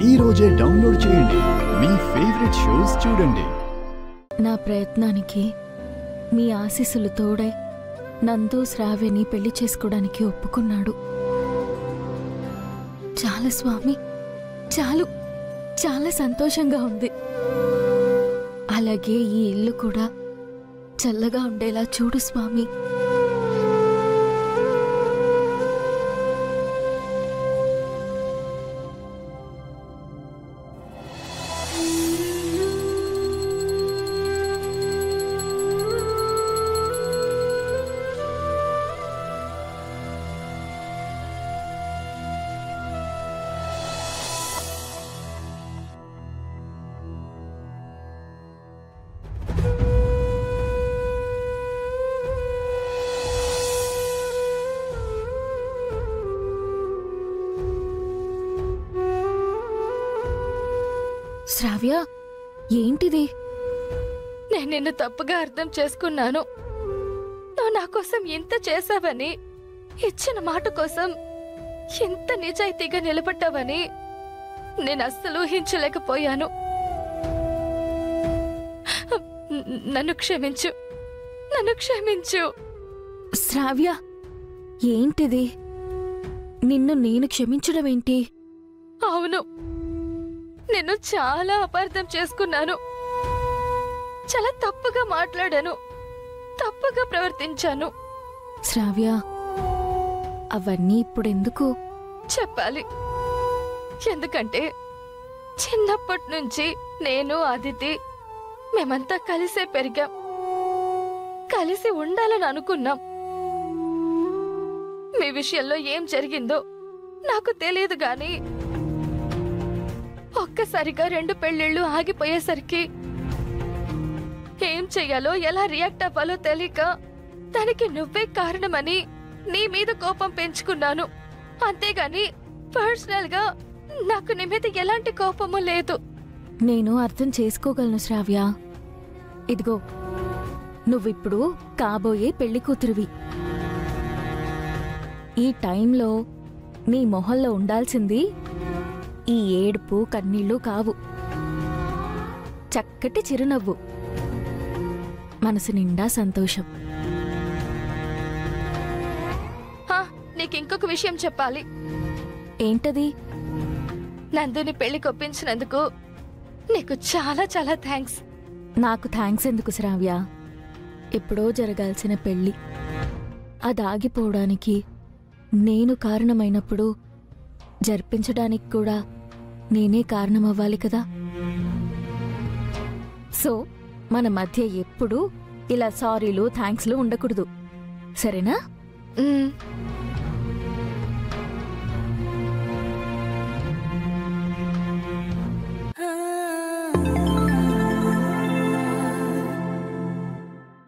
ఈ రోజే డౌన్లోడ్ చేయండి. మీ ఫేవరెట్ షోస్ చూడండి. నా ప్రయత్నానికి మీ ఆశీస్సులు తోడై నందు శ్రావ్యని పెళ్లి చేసుకోవడానికి ఒప్పుకున్నాడు. చాలు స్వామి, చాలు. చాలా సంతోషంగా ఉంది. అలాగే ఈ ఇల్లు కూడా చల్లగా ఉండేలా చూడు స్వామి. శ్రావ్య, ఏంటిది? నేను నిన్ను తప్పుగా అర్థం చేసుకున్నాను. నువ్వు నా కోసం ఎంత చేశావని, ఇచ్చిన మాట కోసం ఎంత నిజాయితీగా నిలబడ్డావని నేను అస్సలు ఊహించలేకపోయాను. నన్ను క్షమించు, నన్ను క్షమించు. శ్రావ్య, ఏంటిది? నిన్ను నేను క్షమించడం ఏంటి? అవును, నిన్ను చాలా అపార్థం చేసుకున్నాను. చాలా తప్పుగా మాట్లాడాను, తప్పుగా ప్రవర్తించాను. శ్రావ్య, అవన్నీ ఇప్పుడెందుకు? చెప్పాలి. ఎందుకంటే చిన్నప్పటి నుంచి నేను, అదితి మేమంతా కలిసే పెరిగాం, కలిసి ఉండాలని అనుకున్నాం. మీ విషయంలో ఏం జరిగిందో నాకు తెలియదు గాని ఒక్కసారిగా 2 పెళ్లిళ్ళు ఆగిపోయేసరికి ఏం చెయ్యాలో, ఎలా రియాక్ట్ అవ్వాలో తెలియక దానికి నువ్వే కారణమని నీ మీద కోపం పెంచుకున్నాను. అంతేగాని పర్సనల్ గా నాకు నీ మీద ఎలాంటి కోపము లేదు. నేను అర్థం చేసుకోగలను శ్రావ్య. ఇదిగో, నువ్విప్పుడు కాబోయే పెళ్లి కూతురువి. ఈ టైంలో నీ మొహంలో ఉండాల్సింది ఈ ఏడుపు, కన్నీళ్లు కావు. చక్కటి చిరునవ్వు, మనసు నిండా సంతోషం. నీకింకొక విషయం చెప్పాలి. ఏంటది? నందుని పెళ్లి కొప్పించినందుకు నీకు చాలా చాలా థ్యాంక్స్. నాకు థ్యాంక్స్ ఎందుకు శ్రావ్య? ఎప్పుడో జరగాల్సిన పెళ్లి అదాగిపోవడానికి నేను కారణమైనప్పుడు జరిపించడానికి కూడా నేనే కారణమవ్వాలి కదా. సో మన మధ్య ఎప్పుడూ ఇలా సారీలు, థ్యాంక్స్లు ఉండకూడదు, సరేనా?